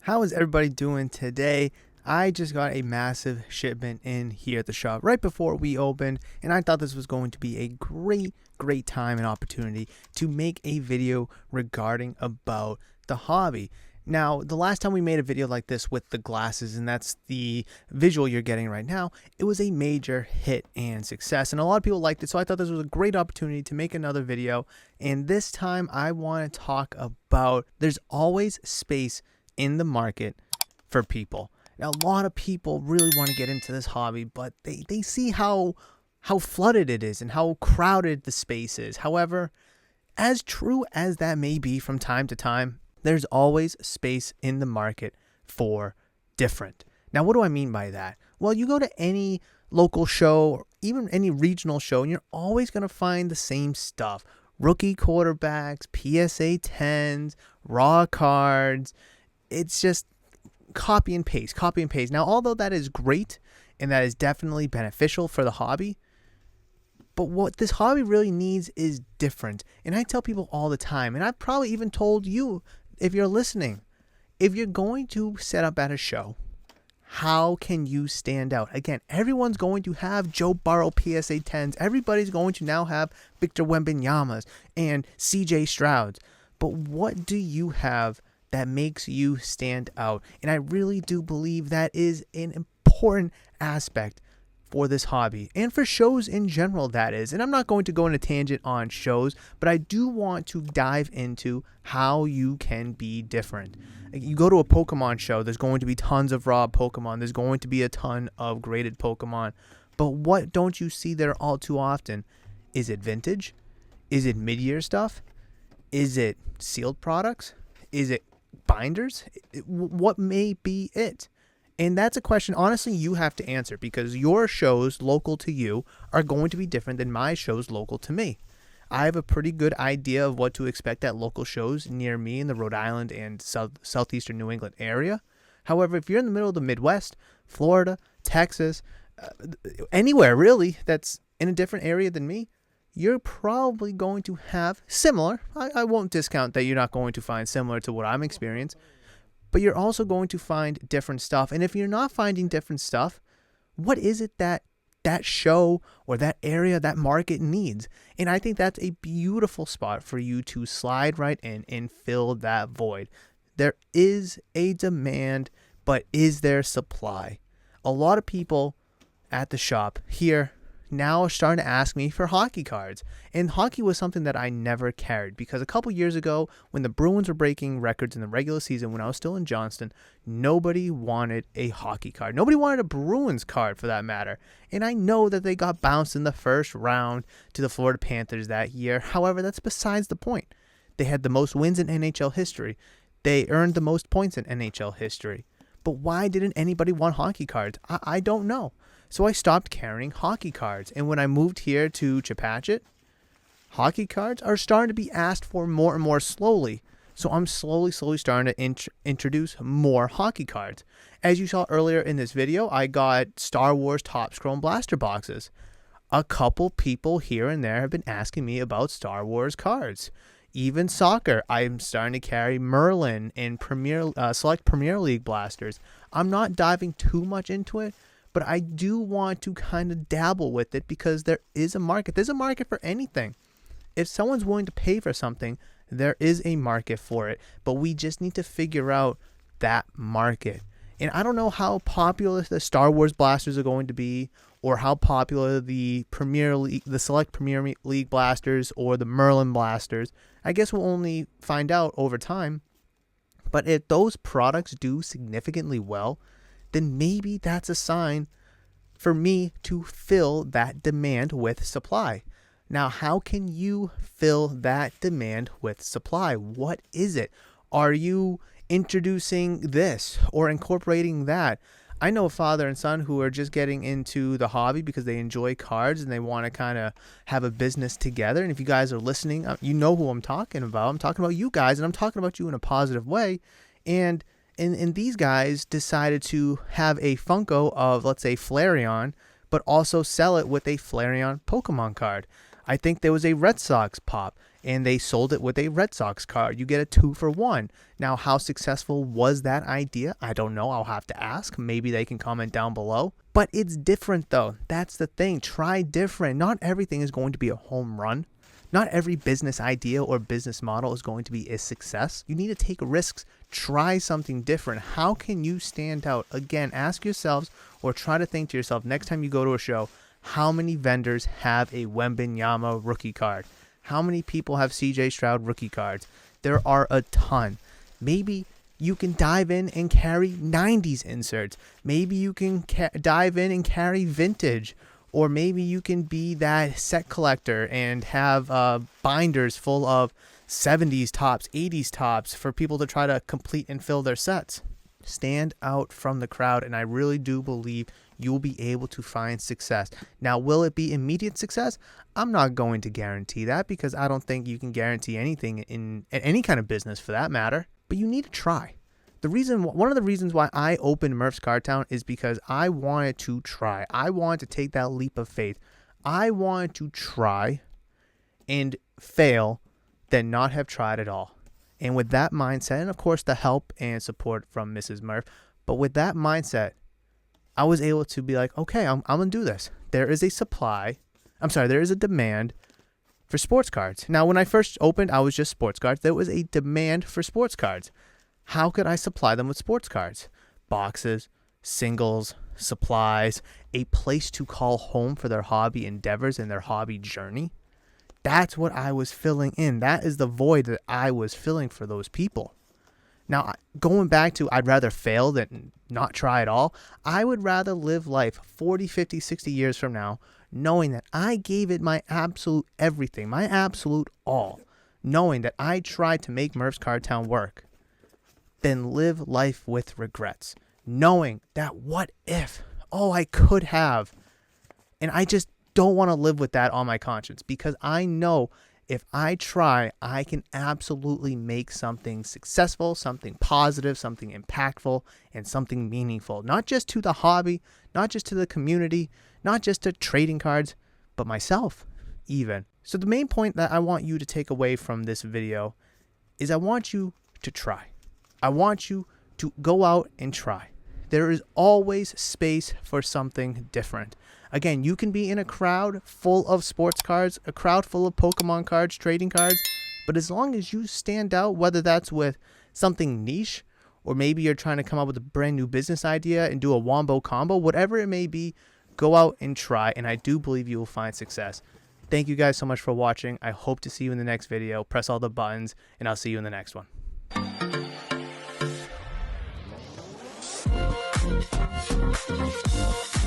How is everybody doing today? I just got a massive shipment in here at the shop right before we opened, and I thought this was going to be a great time and opportunity to make a video regarding about the hobby. Now, the last time we made a video like this with the glasses, and that's the visual you're getting right now, it was a major hit and success, and a lot of people liked it, so I thought this was a great opportunity to make another video. And this time I want to talk about there's always space in the market for people. Now, a lot of people really want to get into this hobby, but they see how flooded it is and how crowded the space is. However, as true as that may be from time to time, there's always space in the market for different. Now, what do I mean by that? Well, you go to any local show or even any regional show, and you're always going to find the same stuff. Rookie quarterbacks, PSA 10s, raw cards. It's just copy and paste. Now, although that is great and that is definitely beneficial for the hobby, but what this hobby really needs is different. And I tell people all the time, and I've probably even told you if you're listening, if you're going to set up at a show, how can you stand out? Again, everyone's going to have Joe Burrow PSA 10s. Everybody's going to now have Victor Wembanyama's and CJ Stroud's. But what do you have that makes you stand out? And I really do believe that is an important aspect for this hobby and for shows in general, that is. And I'm not going to go on a tangent on shows, but I do want to dive into how you can be different. You go to a Pokemon show, there's going to be tons of raw Pokemon. There's going to be a ton of graded Pokemon. But what don't you see there all too often? Is it vintage? Is it mid-year stuff? Is it sealed products? Is it binders? What may be it? And that's a question, honestly, you have to answer, because your shows local to you are going to be different than my shows local to me. I have a pretty good idea of what to expect at local shows near me in the Rhode Island and southeastern New England area. However, if you're in the middle of the Midwest, Florida, Texas, anywhere really that's in a different area than me, you're probably going to have similar. I won't discount that you're not going to find similar to what I'm experiencing, but you're also going to find different stuff. And if you're not finding different stuff, what is it that show or that area, that market needs? And I think that's a beautiful spot for you to slide right in and fill that void. There is a demand, but is there supply? A lot of people at the shop here now are starting to ask me for hockey cards. And hockey was something that I never carried, because a couple years ago when the Bruins were breaking records in the regular season when I was still in Johnston, nobody wanted a hockey card. Nobody wanted a Bruins card for that matter. And I know that they got bounced in the first round to the Florida Panthers that year. However, that's besides the point. They had the most wins in NHL history. They earned the most points in NHL history. But why didn't anybody want hockey cards? I don't know. So I stopped carrying hockey cards. And when I moved here to Chepachet, hockey cards are starting to be asked for more and more slowly. So I'm slowly starting to introduce more hockey cards. As you saw earlier in this video, I got Star Wars Topps Chrome Blaster boxes. A couple people here and there have been asking me about Star Wars cards. Even soccer, I'm starting to carry Merlin and select Premier League blasters. I'm not diving too much into it, but I do want to kind of dabble with it because there is a market. There's a market for anything. If someone's willing to pay for something, there is a market for it. But we just need to figure out that market. And I don't know how popular the Star Wars blasters are going to be, or how popular the Premier League, the select Premier League blasters or the Merlin blasters. I guess we'll only find out over time. But if those products do significantly well, then maybe that's a sign for me to fill that demand with supply. Now, how can you fill that demand with supply? What is it? Are you introducing this or incorporating that? I know a father and son who are just getting into the hobby because they enjoy cards and they want to kind of have a business together. And if you guys are listening, you know who I'm talking about. I'm talking about you guys, and I'm talking about you in a positive way. And these guys decided to have a Funko of, let's say, Flareon, but also sell it with a Flareon Pokemon card. I think there was a Red Sox pop and they sold it with a Red Sox card. You get a 2-for-1. Now, how successful was that idea? I don't know. I'll have to ask. Maybe they can comment down below. But it's different though. That's the thing. Try different. Not everything is going to be a home run. Not every business idea or business model is going to be a success. You need to take risks. Try something different. How can you stand out? Again, ask yourselves or try to think to yourself next time you go to a show, how many vendors have a Wembanyama rookie card? How many people have CJ Stroud rookie cards? There are a ton. Maybe you can dive in and carry 90s inserts. Maybe you can dive in and carry vintage. Or maybe you can be that set collector and have binders full of 70s tops, 80s tops for people to try to complete and fill their sets. Stand out from the crowd, and I really do believe you will be able to find success. Now, will it be immediate success? I'm not going to guarantee that because I don't think you can guarantee anything in any kind of business for that matter. But you need to try. One of the reasons why I opened Murph's Card Town is because I wanted to try. I wanted to take that leap of faith. I wanted to try and fail, then not have tried at all. And with that mindset, and of course the help and support from Mrs. Murph, but with that mindset, I was able to be like, okay, I'm going to do this. There is a demand for sports cards. Now, when I first opened, I was just sports cards. There was a demand for sports cards. How could I supply them with sports cards? Boxes, singles, supplies, a place to call home for their hobby endeavors and their hobby journey. That's what I was filling in. That is the void that I was filling for those people. Now, going back to I'd rather fail than not try at all, I would rather live life 40, 50, 60 years from now knowing that I gave it my absolute everything, my absolute all, knowing that I tried to make Murph's Card Town work, than live life with regrets, knowing that what if, I could have, and I just don't want to live with that on my conscience because I know if I try, I can absolutely make something successful, something positive, something impactful, and something meaningful. Not just to the hobby, not just to the community, not just to trading cards, but myself even. So the main point that I want you to take away from this video is I want you to try. I want you to go out and try. There is always space for something different. Again, you can be in a crowd full of sports cards, a crowd full of Pokemon cards, trading cards, but as long as you stand out, whether that's with something niche, or maybe you're trying to come up with a brand new business idea and do a wombo combo, whatever it may be, go out and try, and I do believe you will find success. Thank you guys so much for watching. I hope to see you in the next video. Press all the buttons, and I'll see you in the next one. We'll be right back.